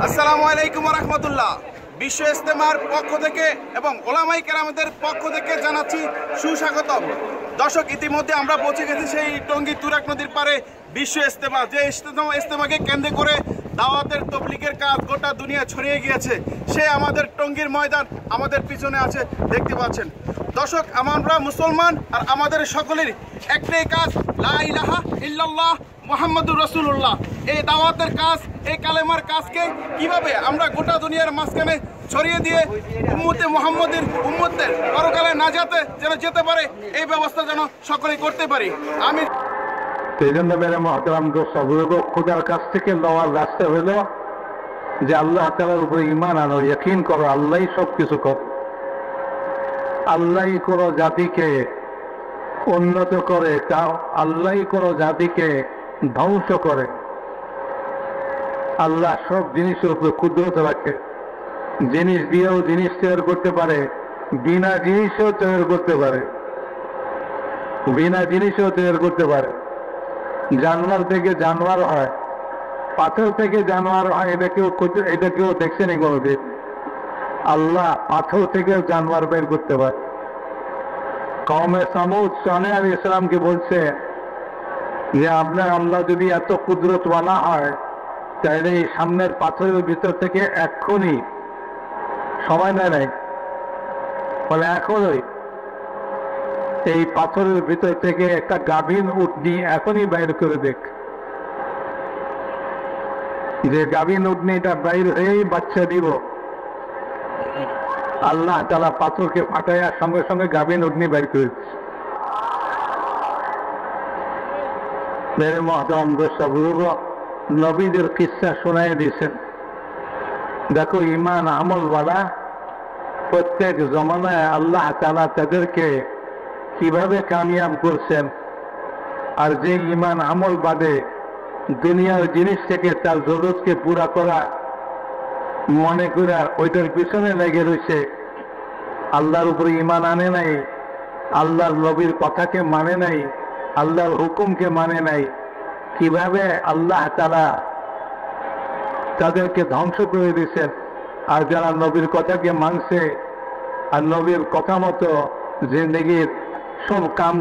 আসসালামু আলাইকুম ওয়া রাহমাতুল্লাহ। বিশ্ব ইজতেমার পক্ষ থেকে এবং ওলামায়ে কেরামদের পক্ষ থেকে জানাচ্ছি সুস্বাগতম। দর্শক, ইতিমধ্যে আমরা পৌঁছে গেছি সেই টঙ্গী তুরাগ নদীর পারে বিশ্ব ইজতেমা, যে ইজতেমাকে কেন্দ্র করে দাওয়াতের তবলিগের কাজ গোটা দুনিয়া ছড়িয়ে গিয়েছে। সে আমাদের টঙ্গীর ময়দান আমাদের পিছনে আছে, দেখতে পাচ্ছেন। দর্শক, আমরা মুসলমান আর আমাদের সকলের একটাই কাজ, লা ইলাহা ইল্লাল্লাহ মুহাম্মাদুর রাসূলুল্লাহ। এই দাওয়াতের কাজ, এই কালেমার কাজকে কিভাবে আমরা গোটা দুনিয়ার মাঝখানে ছড়িয়ে দিয়ে উম্মতে মুহাম্মাদের উম্মতদের পরকালে নাজাতে যেন যেতে পারে, এই ব্যবস্থা যেন সকলেই করতে পারি। আমি সেই জন্য মেরে মহতারাম খোদার কাছ থেকে লওয়ার রাস্তা হলো যে আল্লাহ তাআলার উপরে ঈমান আনো, ইয়াকিন করো, আল্লাহই সব কিছু করো। আল্লাহই কোনো জাতিকে উন্নত করে, তাও আল্লাহই কোনো জাতিকে ধ্বংস করে। আল্লাহ সব জিনিসের উপরে কুদরত রাখে, জিনিস দিয়েও জিনিস তৈরি করতে পারে, বিনা জিনিসেও তৈরি করতে পারে, বিনা জিনিসেও তৈরি করতে পারে। জানোয়ার থেকে জানোয়ার হয়, পাথর থেকে জানোয়ার হয়, এটা কেউ দেখছেনি কোনোদিন? আল্লাহ পাথর থেকেও জানোয়ার বের করতে পারে। কওমে সামুদ সালেহ আলাইহিস সালামকে বলছে যে আপনার আল্লাহ যদি এত কুদরতওয়ালা হয় তাহলে এই সামনের পাথরের ভিতর থেকে এক্ষুনি, সময় নেয় বলে এখনই এই পাথরের ভিতর থেকে একটা গাভীন উটনি এখনই বাইর করে দেখ। যে গাভীন উটনিটা বাইর হয়েই বাচ্চা দিব। আল্লাহ তাআলা পাথরকে ফাটাইয়া সঙ্গে সঙ্গে গাভীন উটনি বাইর করে দিচ্ছে। মেরে মহতারাম বুজুর্গ, নবীদের কিসসা শোনায় দিয়েছেন। দেখো, ঈমান আমলওয়ালা প্রত্যেক জমানায় আল্লাহ তাআলা তাদেরকে কিভাবে কামিয়াব করছেন। আর যে ঈমান আমল বাদে দুনিয়ার জিনিস থেকে তার জরুরতকে পুরা করা মনে করে ওইটার পিছনে লেগে রয়েছে, আল্লাহর উপরে ঈমান আনে নাই, আল্লাহর নবীর কথাকে মানে নাই, আল্লাহর হুকুমকে মানে নাই, কিভাবে আল্লাহ তাআলা তাদেরকে ধ্বংস করে দিয়েছেন। আর যারা নবীর কথাকে মানছে আর নবীর কথা মতো জিন্দেগির সব কাম